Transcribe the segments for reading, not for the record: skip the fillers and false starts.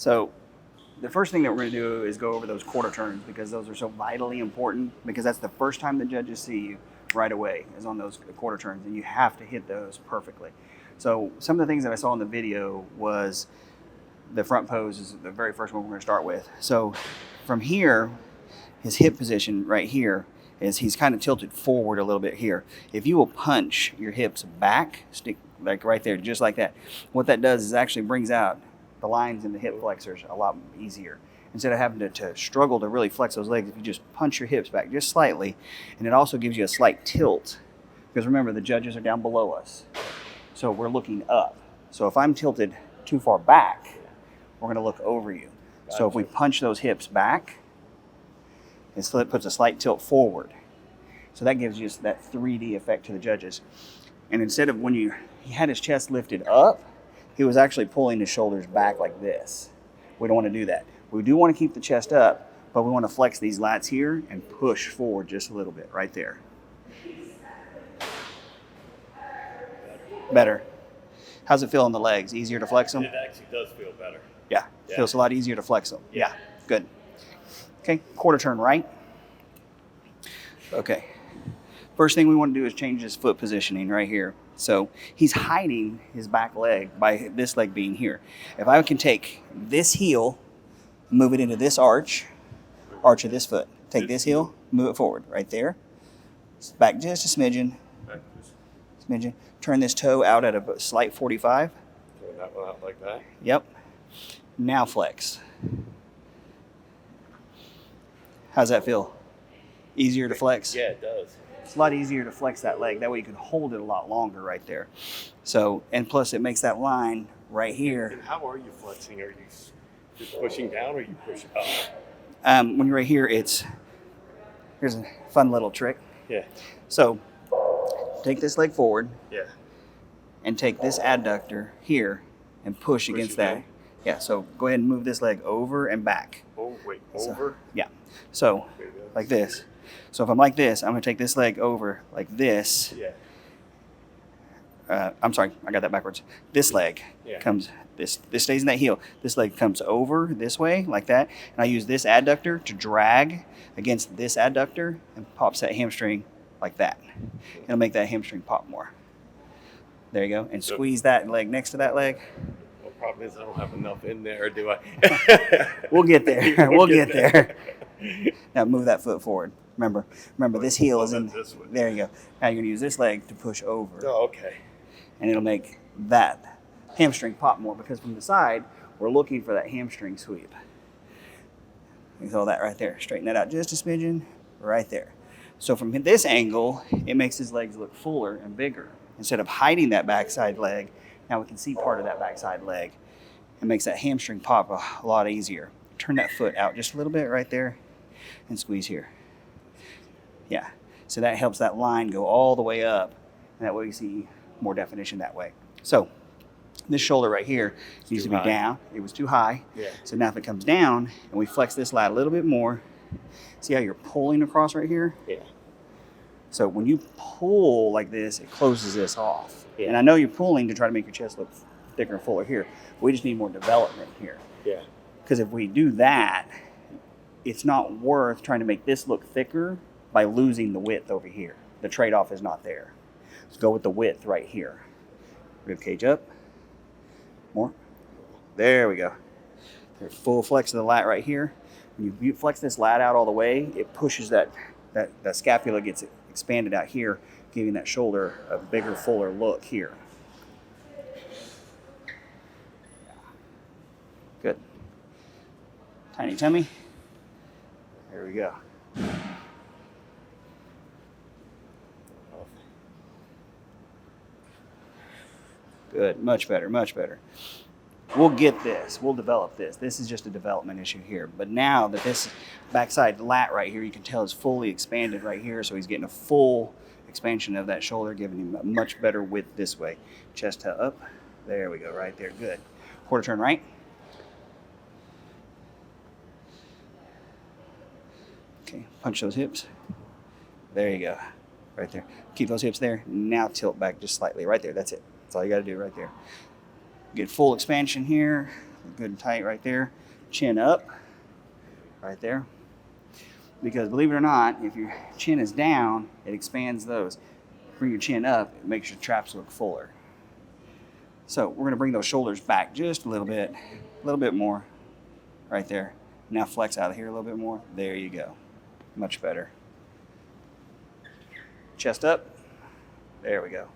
So the first thing that we're going to do is go over those quarter turns, because those are so vitally important, because that's the first time the judges see you right away is on those quarter turns, and you have to hit those perfectly. So some of the things that I saw in the video was the front pose is the very first one we're going to start with. So from here, his hip position right here is he's kind of tilted forward a little bit here. If you will punch your hips back, stick like right there, just like that, what that does is actually brings out the lines in the hip flexors a lot easier. Instead of having to struggle to really flex those legs, if you just punch your hips back just slightly, and it also gives you a slight tilt, because remember, the judges are down below us. So we're looking up. So if I'm tilted too far back, we're going to look over you. Gotcha. So if we punch those hips back, it puts a slight tilt forward. So that gives you that 3D effect to the judges. And instead of when he had his chest lifted up, he was actually pulling his shoulders back like this. We don't want to do that. We do want to keep the chest up, but we want to flex these lats here and push forward just a little bit right there. Better. How's it feel in the legs? Easier to flex them? It actually does feel better. Yeah. Feels a lot easier to flex them. Yeah. Good. Okay, quarter turn right. Okay. First thing we want to do is change his foot positioning right here. So he's hiding his back leg by this leg being here. If I can take this heel, move it into this arch of this foot. Take this heel, move it forward right there. Back just a smidgen. Smidgen. Turn this toe out at a slight 45. Turn that one out like that. Yep. Now flex. How's that feel? Easier to flex? Yeah, it does. It's a lot easier to flex that leg. That way you can hold it a lot longer right there. So, and plus it makes that line right here. And how are you flexing? Are you just pushing down or you push up? When you're right here, here's a fun little trick. Yeah. So, take this leg forward. Yeah. And take this adductor here and push against that. Yeah, so go ahead and move this leg over and back. Oh, wait, over? So, yeah. So, like this. So if I'm like this, I'm going to take this leg over like this. Yeah. I'm sorry, I got that backwards. This leg comes, this stays in that heel. This leg comes over this way like that. And I use this adductor to drag against this adductor and pops that hamstring like that. It'll make that hamstring pop more. There you go. And squeeze that leg next to that leg. The problem is I don't have enough in there, do I? We'll get there. We'll get there. Now move that foot forward. Remember, this heel is in. There you go. Now you're going to use this leg to push over. Oh, okay. And it'll make that hamstring pop more, because from the side, we're looking for that hamstring sweep. You throw that right there. Straighten that out just a smidgen right there. So from this angle, it makes his legs look fuller and bigger. Instead of hiding that backside leg, now we can see part of that backside leg. It makes that hamstring pop a lot easier. Turn that foot out just a little bit right there and squeeze here. Yeah, so that helps that line go all the way up, and that way you see more definition that way. So this shoulder right here needs to be down. It was too high. Yeah. So now if it comes down and we flex this lat a little bit more, see how you're pulling across right here? Yeah. So when you pull like this, it closes this off. Yeah. And I know you're pulling to try to make your chest look thicker and fuller here. We just need more development here. Yeah. Because if we do that, it's not worth trying to make this look thicker by losing the width over here. The trade-off is not there. Let's go with the width right here. Rib cage up. More. There we go. There's full flex of the lat right here. When you flex this lat out all the way, it pushes that scapula gets expanded out here, giving that shoulder a bigger, fuller look here. Good. Tiny tummy. There we go. Good, much better, much better. We'll get this, we'll develop this. This is just a development issue here. But now that this backside lat right here, you can tell is fully expanded right here, so he's getting a full expansion of that shoulder, giving him a much better width this way. Chest up, there we go, right there, good. Quarter turn right. Okay, punch those hips. There you go, right there. Keep those hips there. Now tilt back just slightly, right there, that's it. That's all you gotta do right there. Get full expansion here, Good and tight right there. Chin up, right there. Because believe it or not, if your chin is down, it expands those. Bring your chin up, it makes your traps look fuller. So we're gonna bring those shoulders back just a little bit more, right there. Now flex out of here a little bit more. There you go. Much better. Chest up. There we go.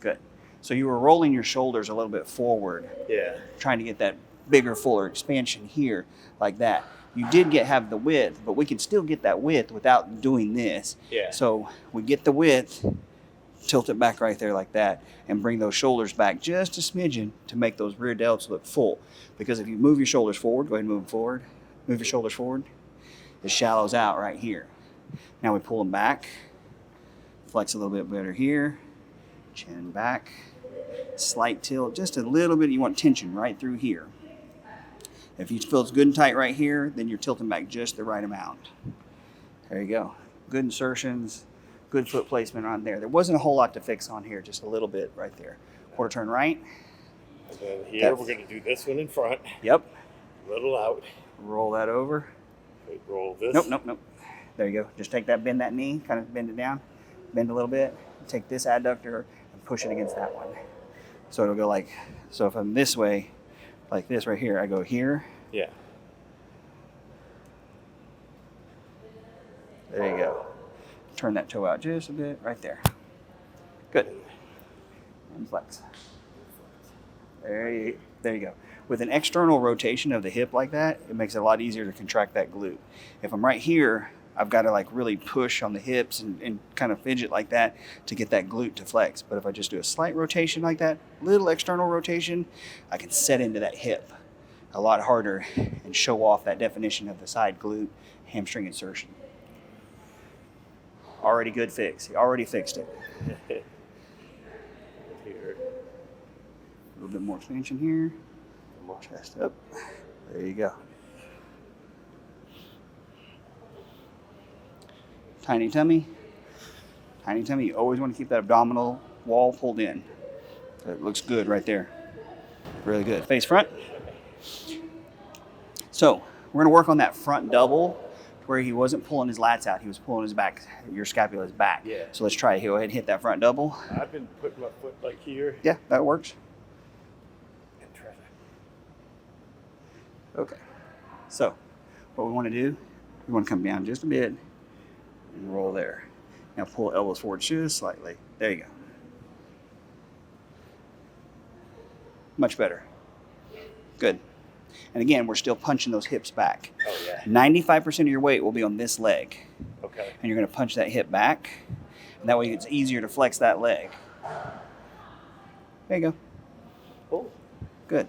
Good. So you were rolling your shoulders a little bit forward. Yeah. Trying to get that bigger, fuller expansion here, like that. You did have the width, but we can still get that width without doing this. Yeah. So we get the width, tilt it back right there like that, and bring those shoulders back just a smidgen to make those rear delts look full. Because if you move your shoulders forward, go ahead and move them forward. Move your shoulders forward. It shallows out right here. Now we pull them back. Flex a little bit better here. Chin back. Slight tilt, just a little bit. You want tension right through here. If you feel it's good and tight right here, then you're tilting back just the right amount. There you go. Good insertions, good foot placement on there. There wasn't a whole lot to fix on here, just a little bit right there. Quarter turn right. And then here we're going to do this one in front. Yep. Little out. Roll that over. Wait, roll this. Nope. There you go. Just take that, bend that knee, kind of bend it down. Bend a little bit. Take this adductor and push it against that one. So it'll go like, so if I'm this way, like this right here, I go here. Yeah. There you go. Turn that toe out just a bit, right there. Good. And flex. There you go. With an external rotation of the hip like that, it makes it a lot easier to contract that glute. If I'm right here, I've got to like really push on the hips and kind of fidget like that to get that glute to flex. But if I just do a slight rotation like that, little external rotation, I can set into that hip a lot harder and show off that definition of the side glute hamstring insertion. Already good fix. He already fixed it. Here. A little bit more expansion here. More chest up. There you go. Tiny tummy. Tiny tummy. You always want to keep that abdominal wall pulled in. It looks good right there. Really good. Face front. So we're going to work on that front double where he wasn't pulling his lats out. He was pulling his back, your scapula's back. Yeah. So let's try it. Go ahead and hit that front double. I've been putting my foot like here. Yeah, that works. And try that. Okay. So what we want to do, we want to come down just a bit and roll there. Now pull elbows forward just slightly. There you go. Much better. Good. And again, we're still punching those hips back. Oh, yeah. 95% of your weight will be on this leg. Okay. And you're going to punch that hip back. And that way it's easier to flex that leg. There you go. Oh, Good.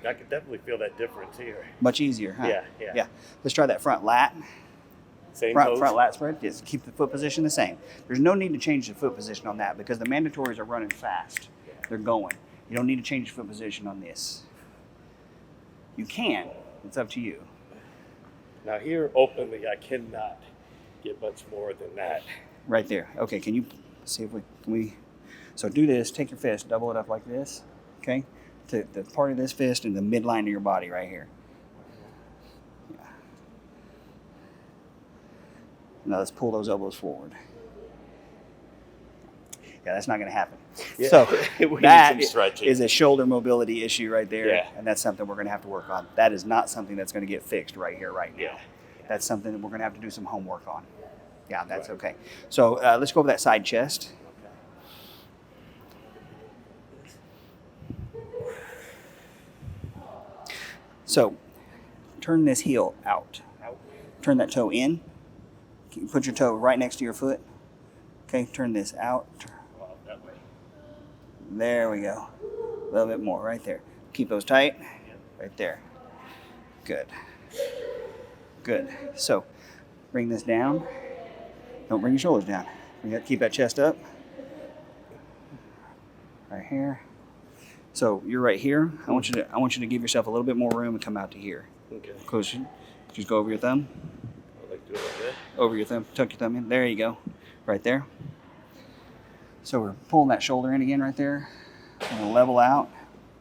I can definitely feel that difference here. Much easier, huh? Yeah. Yeah. Let's try that front lat. Same Front pose? lat spread. Just keep the foot position the same. There's no need to change the foot position on that because the mandatories are running fast. They're going. You don't need to change your foot position on this. You can. It's up to you. Now here, openly, I cannot get much more than that. Right there. Okay, can you see if we so do this, take your fist, double it up like this, okay? To the part of this fist in the midline of your body right here. Yeah. Now let's pull those elbows forward. Yeah, that's not going to happen. Yeah. So We need that some stretching. is a shoulder mobility issue right there, Yeah. and that's something we're going to have to work on. That is not something that's going to get fixed right here, right now. Yeah. That's something that we're going to have to do some homework on. Yeah, that's okay. So let's go over that side chest. So turn this heel out. Turn that toe in. Put your toe right next to your foot. Okay, turn this out. That way. There we go. A little bit more right there. Keep those tight. Right there. Good. Good. So bring this down. Don't bring your shoulders down. You got to keep that chest up. Right here. So you're right here. I want you to give yourself a little bit more room and come out to here. Okay. Close. Just go over your thumb. I like doing it like that. Over your thumb. Tuck your thumb in. There you go. Right there. So we're pulling that shoulder in again right there. We're going to level out.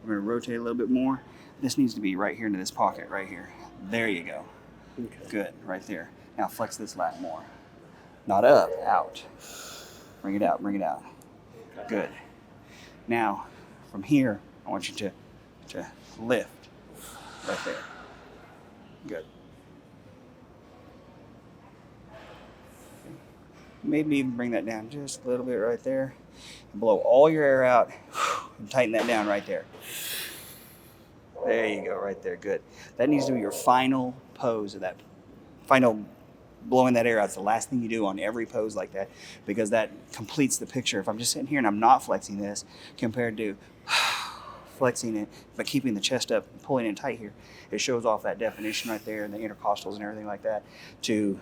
We're going to rotate a little bit more. this needs to be right here into this pocket right here. There you go. Okay. Good, right there. Now flex this lat more. Not up, out. Bring it out, bring it out. Good. Now, from here, I want you to lift right there. Good. Maybe even bring that down just a little bit right there. Blow all your air out and tighten that down right there. There you go, right there. Good. That needs to be your final pose of that. Final blowing that air out. It's the last thing you do on every pose like that, because that completes the picture. If I'm just sitting here and I'm not flexing this compared to flexing it but keeping the chest up and pulling it tight here, it shows off that definition right there and the intercostals and everything like that to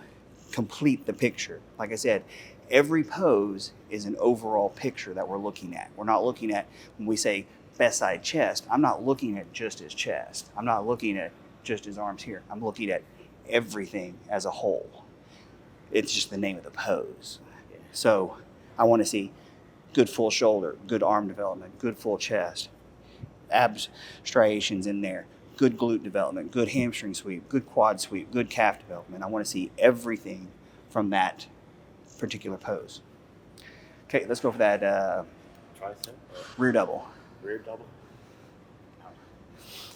complete the picture. Like I said, every pose is an overall picture that we're looking at. We're not looking at, when we say best side chest, I'm not looking at just his chest. I'm not looking at just his arms here. I'm looking at everything as a whole. It's just the name of the pose. So I want to see good full shoulder, good arm development, good full chest, abs striations in there, good glute development, good hamstring sweep, good quad sweep, good calf development. I want to see everything from that particular pose. Okay, let's go for that Tricep? rear double. Rear double?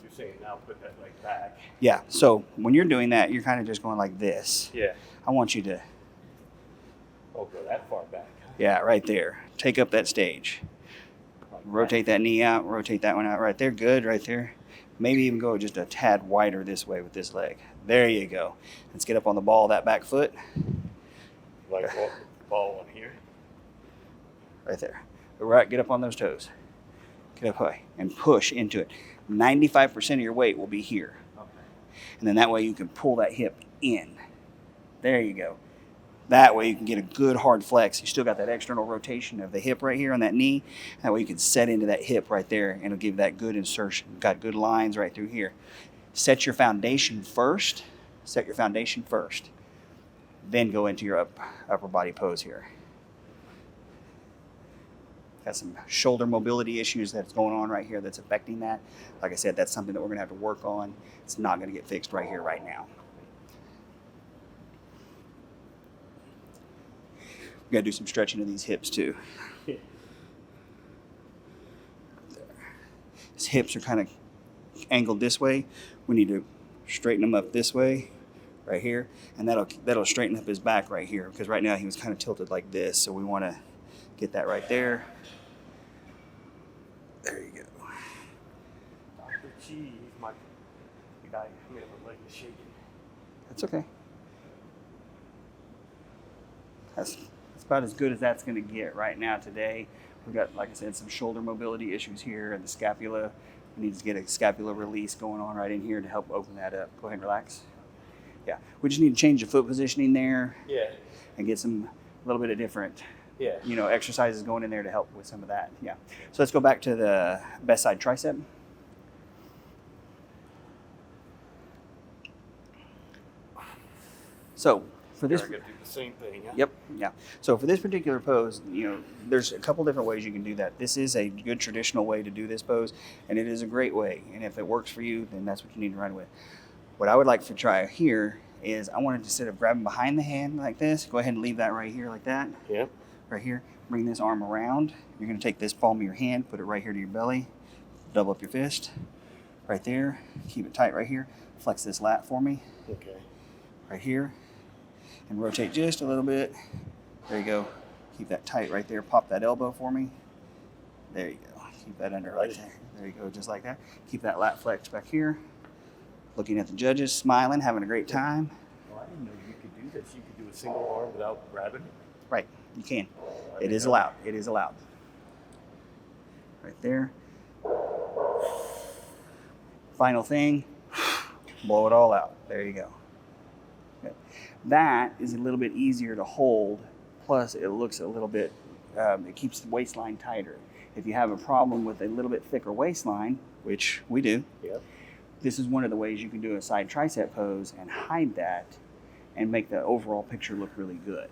You're saying now put that leg back. Yeah, so when you're doing that, you're kind of just going like this. Yeah. I want you to, Oh, go that far back. yeah, right there. Take up that stage. Rotate that knee out, rotate that one out right there. Good, right there. Maybe even go just a tad wider this way with this leg. There you go. Let's get up on the ball of that back foot. Like ball on here. Right there. Right, get up on those toes. Get up high and push into it. 95% of your weight will be here. Okay. And then that way you can pull that hip in. There you go. That way you can get a good hard flex. You still got that external rotation of the hip right here on that knee. That way you can set into that hip right there and it'll give that good insertion. Got good lines right through here. Set your foundation first. Set your foundation first. Then go into your upper body pose here. Got some shoulder mobility issues that's going on right here that's affecting that. Like I said, that's something that we're going to have to work on. It's not going to get fixed right here, right now. We got to do some stretching of these hips too. Yeah. His hips are kind of angled this way. We need to straighten them up this way, right here, and that'll straighten up his back right here, because right now he was kind of tilted like this. So we want to get that right there. There you go. Dr. Cheese, the guy, my leg is shaking. That's okay. That's about as good as that's going to get right now today. We've got, like I said, some shoulder mobility issues here and the scapula. We need to get a scapula release going on right in here to help open that up. Go ahead and relax. Yeah, we just need to change the foot positioning there. Yeah. And get a little bit of different, Yeah. exercises going in there to help with some of that. Yeah. So let's go back to the best side tricep. So for this, You're gonna do the same thing. Huh? yep, yeah. So for this particular pose, there's a couple different ways you can do that. This is a good traditional way to do this pose, and it is a great way. And if it works for you, then that's what you need to run with. What I would like to try here is I wanted to, instead of grabbing behind the hand like this, go ahead and leave that right here like that. Yep. Right here. Bring this arm around. You're going to take this palm of your hand, put it right here to your belly, double up your fist, right there. Keep it tight right here. Flex this lat for me. Okay. Right here. And rotate just a little bit. There you go. Keep that tight right there. Pop that elbow for me. There you go. Keep that under right there. There you go, just like that. Keep that lat flexed back here. Looking at the judges, smiling, having a great time. Well, I didn't know you could do this. You could do a single arm without grabbing. Right, you can. It is allowed. It is allowed. Right there. Final thing, blow it all out. There you go. Okay. That is a little bit easier to hold, plus it looks a little bit, it keeps the waistline tighter. If you have a problem with a little bit thicker waistline, which we do, Yep. this is one of the ways you can do a side tricep pose and hide that and make the overall picture look really good.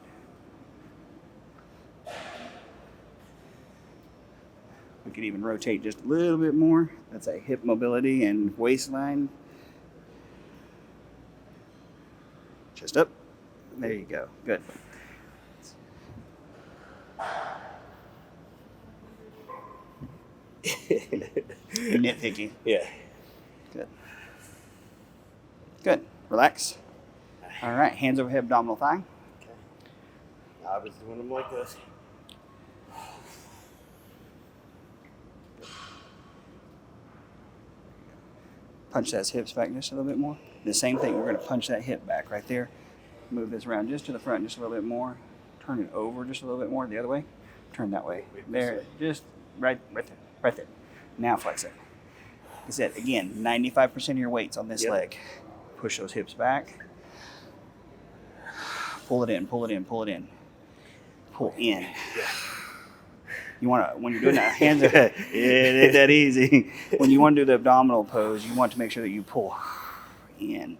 We could even rotate just a little bit more. That's a hip mobility and waistline. Just up. There you go. Good. Nitpicky. Yeah. Good. Good. Relax. All right. Hands over hip, abdominal thigh. Okay. I was doing them like this. Punch that hips back just a little bit more. The same thing. We're going to punch that hip back right there. Move this around just to the front just a little bit more. Turn it over just a little bit more the other way. Turn that way. There. Just right there. Right there. Now flex it. Like I said, again, 95% of your weight's on this leg. Push those hips back. Pull it in, pull it in, pull it in. Pull in. You want to, when you're doing that, hands are, it ain't that easy. When you want to do the abdominal pose, you want to make sure that you pull in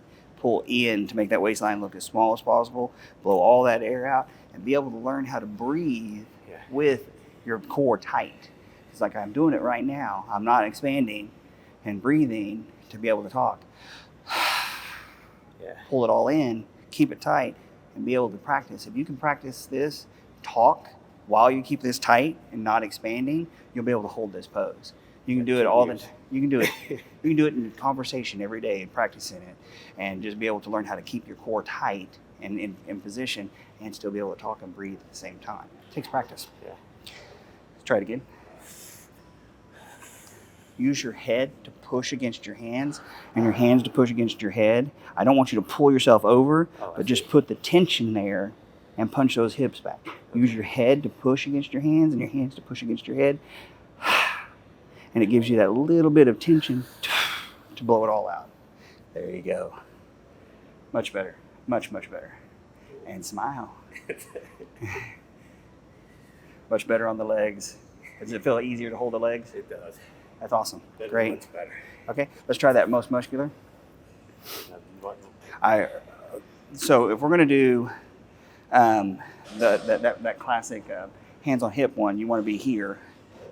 to make that waistline look as small as possible, blow all that air out, and be able to learn how to breathe with your core tight. It's like I'm doing it right now. I'm not expanding and breathing to be able to talk. Pull it all in, keep it tight, and be able to practice. If you can practice this, talk, while you keep this tight and not expanding, you'll be able to hold this pose. You can do it all the time. You can do it. You can do it in conversation every day and practicing it, and just be able to learn how to keep your core tight and in position, and still be able to talk and breathe at the same time. It takes practice. Yeah. Let's try it again. Use your head to push against your hands and your hands to push against your head. I don't want you to pull yourself over, but just put the tension there and punch those hips back. Use your head to push against your hands and your hands to push against your head. And it gives you that little bit of tension to blow it all out. There you go. Much better. Much, much better. And smile. Much better on the legs. Does it feel easier to hold the legs? It does. That's awesome. That Great. Much better. Okay, let's try that most muscular. So if we're going to do that classic hands on hip one, you want to be here.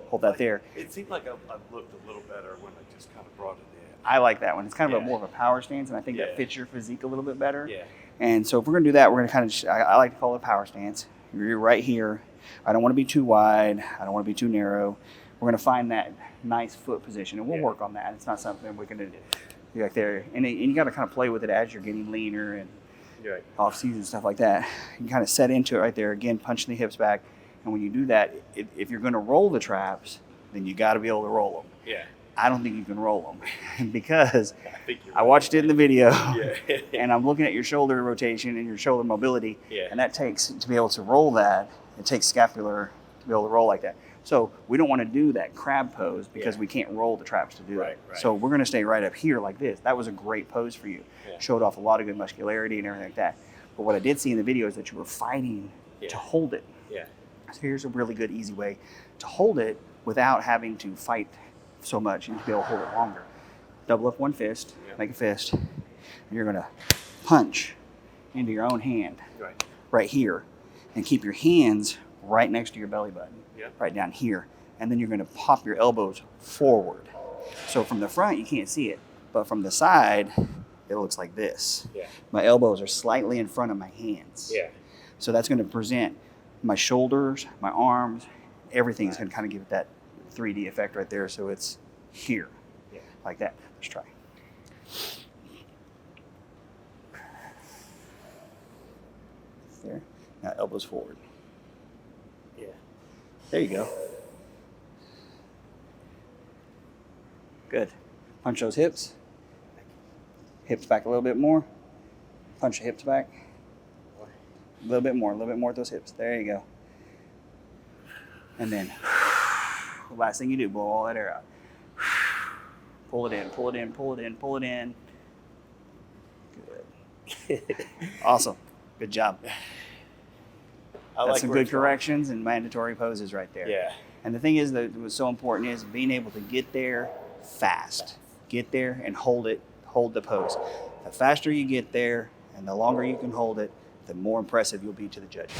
Hold that there. It seemed like I looked a little better when I just kind of brought it in. I like that one. It's kind of more of a power stance, and I think that fits your physique a little bit better. Yeah. And so if we're going to do that, we're going to kind of, I like to call it a power stance. You're right here. I don't want to be too wide. I don't want to be too narrow. We're going to find that nice foot position, and we'll work on that. It's not something we're going to do like there. And you got to kind of play with it as you're getting leaner and off-season stuff like that. You can kind of set into it right there. Again, punching the hips back. And when you do that, if you're going to roll the traps, then you got to be able to roll them. Yeah. I don't think you can roll them because I right. watched it in the video and I'm looking at your shoulder rotation and your shoulder mobility. Yeah. And that takes, to be able to roll that, it takes scapular to be able to roll like that. So we don't want to do that crab pose because we can't roll the traps to do it. Right. So we're going to stay right up here like this. That was a great pose for you. Yeah. Showed off a lot of good muscularity and everything like that. But what I did see in the video is that you were fighting to hold it. Yeah. So here's a really good, easy way to hold it without having to fight so much and to be able to hold it longer. Double up one fist, make a fist, and you're going to punch into your own hand right here and keep your hands right next to your belly button, right down here. And then you're going to pop your elbows forward. So from the front, you can't see it, but from the side, it looks like this. Yeah. My elbows are slightly in front of my hands. Yeah. So that's going to present my shoulders, my arms, everything's going to kind of give it that 3D effect right there. So it's here, like that. Let's try. There. Now elbows forward. Yeah. There you go. Good. Punch those hips. Hips back a little bit more. Punch the hips back. A little bit more with those hips. There you go. And then the last thing you do, blow all that air out. Pull it in, pull it in, pull it in, pull it in. Good. Awesome. Good job. That's some good corrections and mandatory poses right there. Yeah. And the thing is that was so important is being able to get there fast. Get there and hold it, hold the pose. The faster you get there and the longer you can hold it, the more impressive you'll be to the judges.